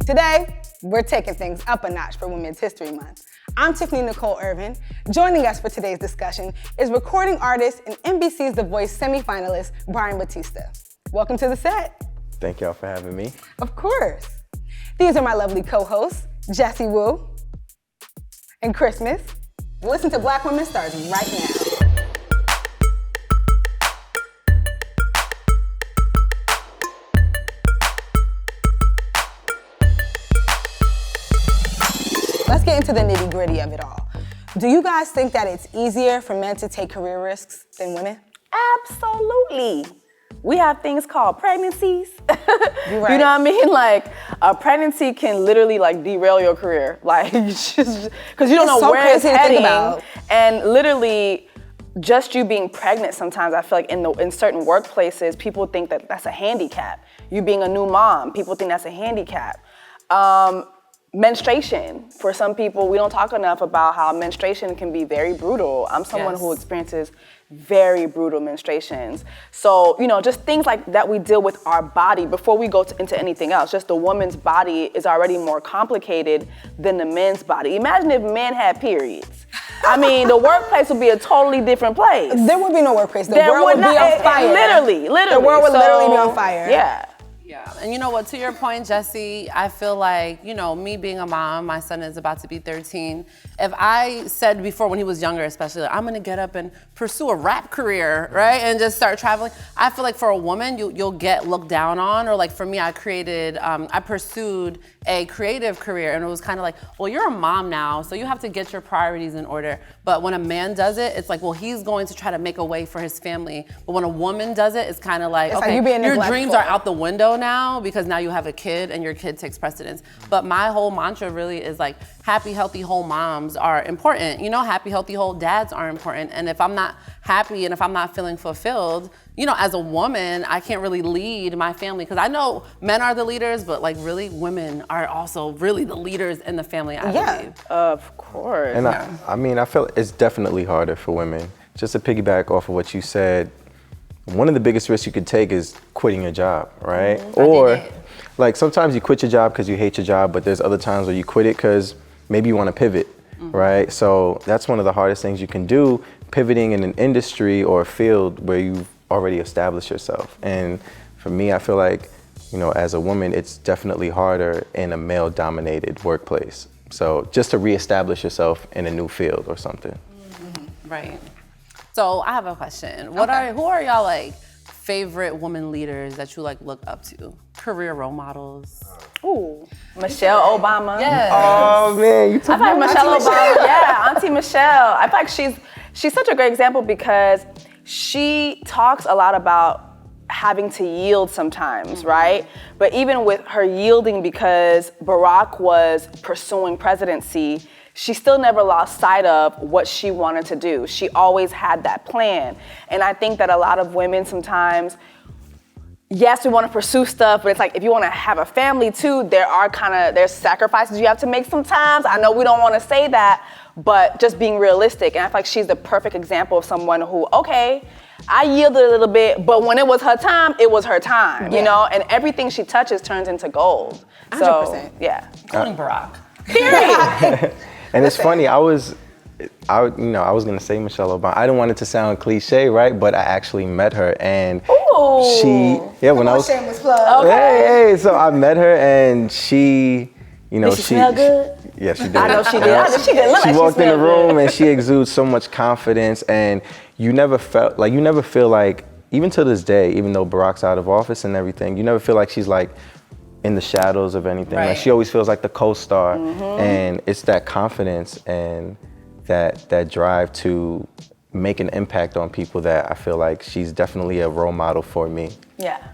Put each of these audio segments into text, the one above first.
Today, we're taking things up a notch for Women's History Month. I'm Tiffany Nicole Ervin. Joining us for today's discussion is recording artist and NBC's The Voice semifinalist, Bryan Bautista. Welcome to the set. Thank y'all for having me. Of course. These are my lovely co-hosts, Jessie Woo and Christmas. Listen to Black Women starts right now. Let's get into the nitty-gritty of it all. Do you guys think that it's easier for men to take career risks than women? Absolutely. We have things called pregnancies. You're right. You know what I mean? Like, a pregnancy can literally like derail your career. Like, just because you don't know so where it's crazy to think heading. about. And literally, just you being pregnant sometimes, I feel like in certain workplaces, people think that that's a handicap. You being a new mom, people think that's a handicap. Menstruation, for some people, we don't talk enough about how menstruation can be very brutal. I'm someone who experiences very brutal menstruations. So, you know, just things like that we deal with our body before we go into anything else. Just the woman's body is already more complicated than the men's body. Imagine if men had periods. I mean, the workplace would be a totally different place. There would be no workplace. The world would be on fire. Literally. The world would literally be on fire. Yeah. Yeah, and you know what, to your point, Jessie, I feel like, you know, me being a mom, my son is about to be 13. If I said before when he was younger, especially, like, I'm gonna get up and pursue a rap career, right? And just start traveling. I feel like for a woman, you'll get looked down on, or like for me, I pursued a creative career, and it was kind of like, well, you're a mom now, so you have to get your priorities in order. But when a man does it, it's like, well, he's going to try to make a way for his family. But when a woman does it, it's kind of like, okay, your dreams are out the window now because now you have a kid and your kid takes precedence. But my whole mantra really is like, happy, healthy, whole moms are important. You know, happy, healthy, whole dads are important. And if I'm not happy and if I'm not feeling fulfilled, you know, as a woman, I can't really lead my family because I know men are the leaders, but like really women are also really the leaders in the family, I believe. Of course. And I feel it's definitely harder for women. Just to piggyback off of what you said, one of the biggest risks you could take is quitting your job, right? Mm-hmm. Or like sometimes you quit your job because you hate your job, but there's other times where you quit it because maybe you want to pivot, right? So that's one of the hardest things you can do, pivoting in an industry or a field where you've already established yourself. And for me, I feel like, you know, as a woman, it's definitely harder in a male-dominated workplace. So just to reestablish yourself in a new field or something. Mm-hmm. Right. So I have a question. Who are y'all like favorite woman leaders that you like look up to? Career role models? Ooh, Michelle Obama. Yes. Oh man, you took I feel like Michelle Obama. Yeah, Auntie Michelle. I feel like she's such a great example because she talks a lot about having to yield sometimes, right? But even with her yielding because Barack was pursuing presidency, she still never lost sight of what she wanted to do. She always had that plan. And I think that a lot of women sometimes, yes, we want to pursue stuff, but it's like if you want to have a family too, there's sacrifices you have to make sometimes. I know we don't want to say that, but just being realistic. And I feel like she's the perfect example of someone who, okay, I yielded a little bit, but when it was her time, it was her time, you know? And everything she touches turns into gold. 100%. So, yeah. Including Barack. Period. And it's funny, I was gonna say Michelle Obama. I didn't want it to sound cliche, right? But I actually met her, and when I was shameless plug. Hey, so I met her, and she, you know, Did she smell good? Yeah, she did. I know she did. She did look She like walked she in the smelled room good. and she exudes so much confidence, and you never feel like, even to this day, even though Barack's out of office and everything, you never feel like she's like in the shadows of anything. Right. Like she always feels like the co-star, and it's that confidence and that drive to make an impact on people that I feel like she's definitely a role model for me. Yeah.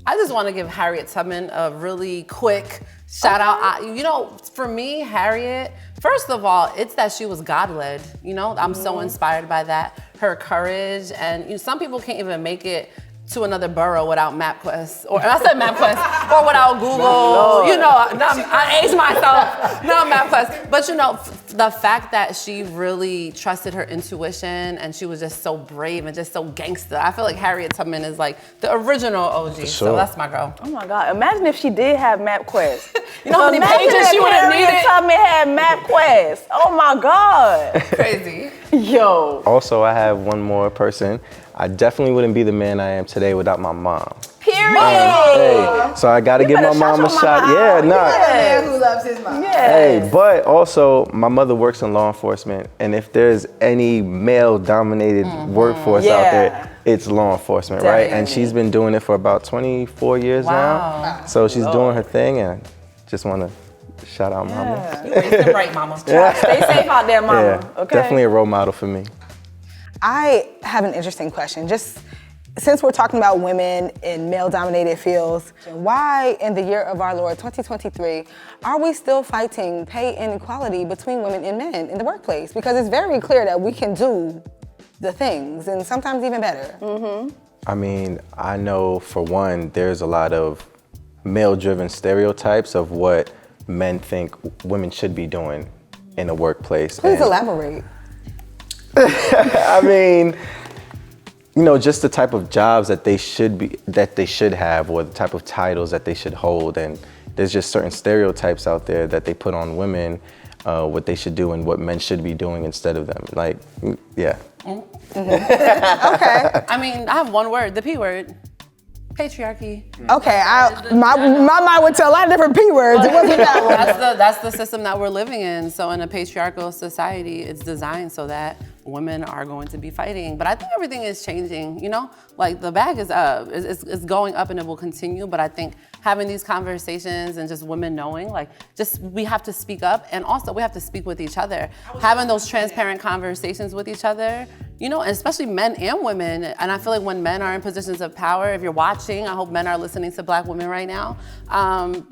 I just want to give Harriet Tubman a really quick shout out. You know, for me, Harriet, first of all, it's that she was God-led. You know, I'm so inspired by that. Her courage, and some people can't even make it to another borough without MapQuest, or I said MapQuest, or without Google, you know, I aged myself, not MapQuest. But you know, the fact that she really trusted her intuition and she was just so brave and just so gangster. I feel like Harriet Tubman is like the original OG, sure. So that's my girl. Oh my God, imagine if she did have MapQuest. You know how many pages she would have needed? Harriet Tubman had MapQuest. Oh my God. Crazy. Yo. Also, I have one more person. I definitely wouldn't be the man I am today without my mom. Period. Hey, so I gotta give my mom a shot. Yeah, nah. Man who loves his mom. Hey, but also my mother works in law enforcement, and if there's any male-dominated workforce out there, it's law enforcement, right? And she's been doing it for about 24 years now. So she's doing her thing, and just want to shout out mama. You raised them right, mama. Stay safe out there, mama. Yeah, Okay. definitely a role model for me. I have an interesting question. Just since we're talking about women in male-dominated fields, why in the year of our Lord 2023 are we still fighting pay inequality between women and men in the workplace? Because it's very clear that we can do the things and sometimes even better. I mean, I know for one, there's a lot of male-driven stereotypes of what men think women should be doing in a workplace. Please elaborate. I mean, you know, just the type of jobs that they should have, or the type of titles that they should hold, and there's just certain stereotypes out there that they put on women, what they should do and what men should be doing instead of them. Like, yeah. Okay. I mean, I have one word, the P word. Patriarchy. Okay, my mind went to a lot of different P words. It wasn't that one. That's the system that we're living in. So in a patriarchal society, it's designed so that women are going to be fighting. But I think everything is changing, you know? Like the bag is up, it's going up and it will continue. But I think having these conversations and just women knowing, like we have to speak up, and also we have to speak with each other. Having those transparent conversations with each other, you know, and especially men and women. And I feel like when men are in positions of power, if you're watching, I hope men are listening to Black women right now,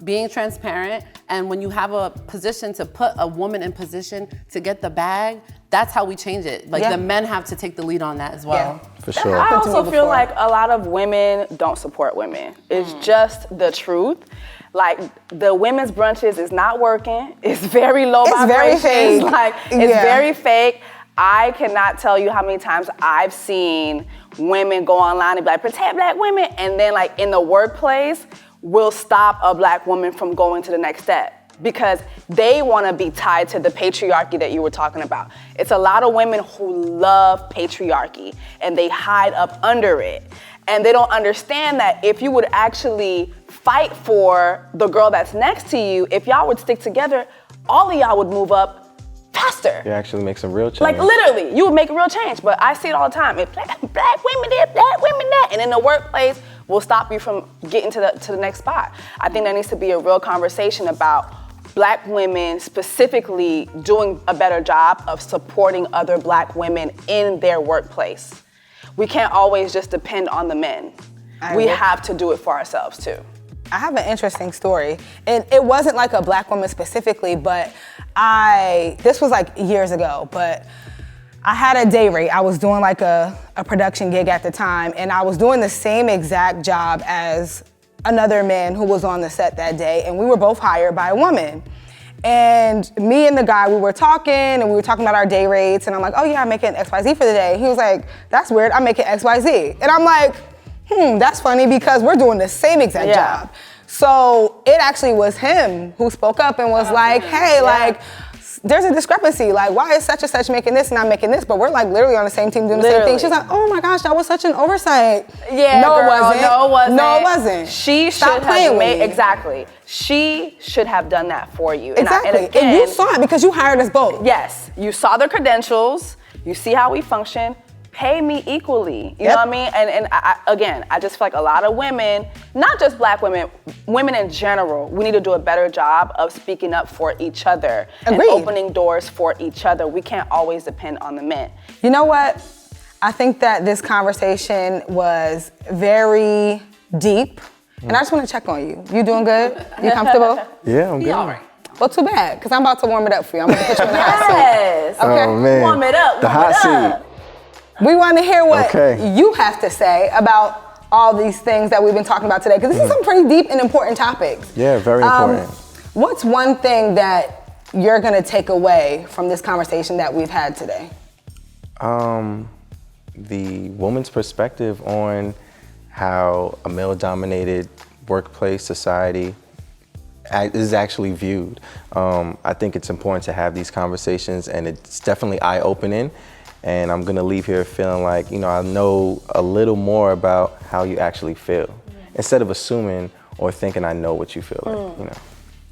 being transparent. And when you have a position to put a woman in position to get the bag, that's how we change it. Like the men have to take the lead on that as well. Yeah. For sure. I also feel like a lot of women don't support women. It's just the truth. Like the women's brunches is not working. It's very low It's very vibrations. fake. Like it's very fake. I cannot tell you how many times I've seen women go online and be like, protect Black women, and then like in the workplace will stop a Black woman from going to the next step because they want to be tied to the patriarchy that you were talking about. It's a lot of women who love patriarchy and they hide up under it. And they don't understand that if you would actually fight for the girl that's next to you, if y'all would stick together, all of y'all would move up faster. You actually make some real change. Like literally, you would make a real change. But I see it all the time. If Black women this, Black women that. And in the workplace, will stop you from getting to the next spot. I think there needs to be a real conversation about Black women specifically doing a better job of supporting other Black women in their workplace. We can't always just depend on the men. We have to do it for ourselves too. I have an interesting story. And it wasn't like a Black woman specifically, but this was like years ago, but I had a day rate. I was doing like a production gig at the time, and I was doing the same exact job as another man who was on the set that day, and we were both hired by a woman. And me and the guy, we were talking, and we were talking about our day rates, and I'm like, oh yeah, I'm making XYZ for the day. He was like, that's weird, I'm making XYZ. And I'm like, that's funny because we're doing the same exact job. So it actually was him who spoke up and was like, hey, like, there's a discrepancy. Like, why is such and such making this and I'm making this? But we're like literally on the same team doing the same thing. She's like, oh my gosh, that was such an oversight. Yeah, no, girl, it wasn't. No, it wasn't. No, it wasn't. She Stop should playing have with made, me. exactly. She should have done that for you. Exactly. And you saw it because you hired us both. Yes, you saw the credentials. You see how we function. Pay me equally. You know what I mean? And I just feel like a lot of women, not just Black women, women in general, we need to do a better job of speaking up for each other and opening doors for each other. We can't always depend on the men. You know what? I think that this conversation was very deep, and I just want to check on you. You doing good? You comfortable? Yeah, I'm good. All right. Well, too bad, because I'm about to warm it up for you. I'm going to put you in the hot seat. Yes. Okay. Oh man. Warm it up. The warm hot it up. seat. We want to hear what Okay. you have to say about all these things that we've been talking about today, because this is some pretty deep and important topics. Yeah, very important. What's one thing that you're gonna take away from this conversation that we've had today? The woman's perspective on how a male-dominated workplace society is actually viewed. I think it's important to have these conversations, and it's definitely eye-opening. And I'm gonna leave here feeling like, I know a little more about how you actually feel, instead of assuming or thinking I know what you feel like.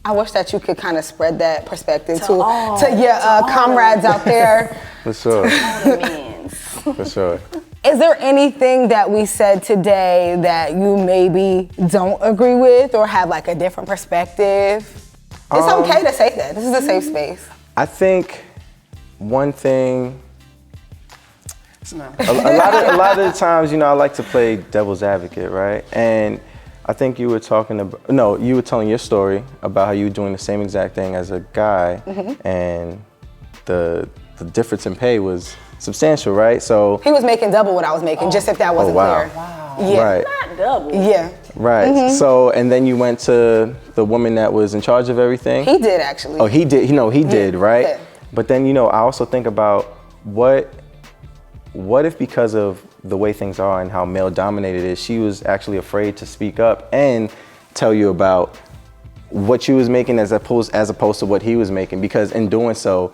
I wish that you could kind of spread that perspective to your comrades out there. For sure. For sure. Is there anything that we said today that you maybe don't agree with or have like a different perspective? It's okay to say that. This is a safe space. I think one thing, a lot of the times, I like to play devil's advocate, right? And I think you were you were telling your story about how you were doing the same exact thing as a guy, and the difference in pay was substantial, right? So he was making double what I was making, just if that wasn't clear. Wow. Yeah. Right. Not double. Yeah. Right. So, and then you went to the woman that was in charge of everything. He did actually. Oh, he did. He did, right? Yeah. But then, I also think about what if because of the way things are and how male dominated it is, she was actually afraid to speak up and tell you about what she was making as opposed to what he was making, because in doing so,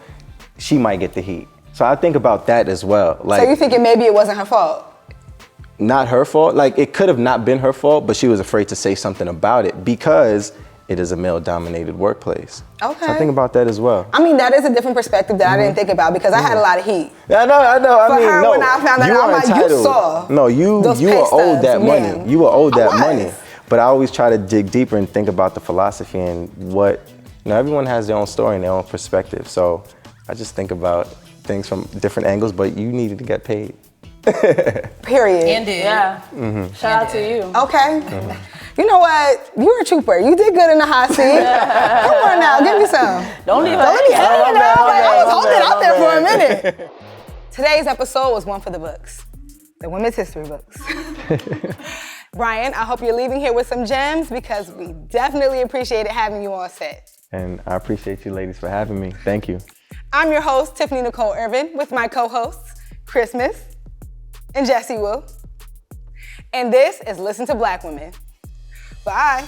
she might get the heat. So I think about that as well. Like, so you thinking maybe it wasn't her fault? Not her fault. Like, it could have not been her fault, but she was afraid to say something about it because it is a male-dominated workplace. Okay. So I think about that as well. I mean, that is a different perspective that I didn't think about, because I had a lot of heat. I know. For her, when I found out, I'm like, you saw. No, you those were pay owed stubs, that man. money. You were owed that I was. money. But I always try to dig deeper and think about the philosophy and what, everyone has their own story and their own perspective. So I just think about things from different angles, but you needed to get paid. Period. And did. Yeah. Shout out to you. Okay. You know what? You're a trooper. You did good in the hot seat. Come on now, give me some. Don't leave Don't let me hang it down. I was holding it out there for a minute. minute. Today's episode was one for the books, the women's history books. Bryan, I hope you're leaving here with some gems, because we definitely appreciated having you on set. And I appreciate you ladies for having me. Thank you. I'm your host, Tiffany Nicole Ervin, with my co-hosts, Christmas and Jessie Woo. And this is Listen to Black Women. Bye.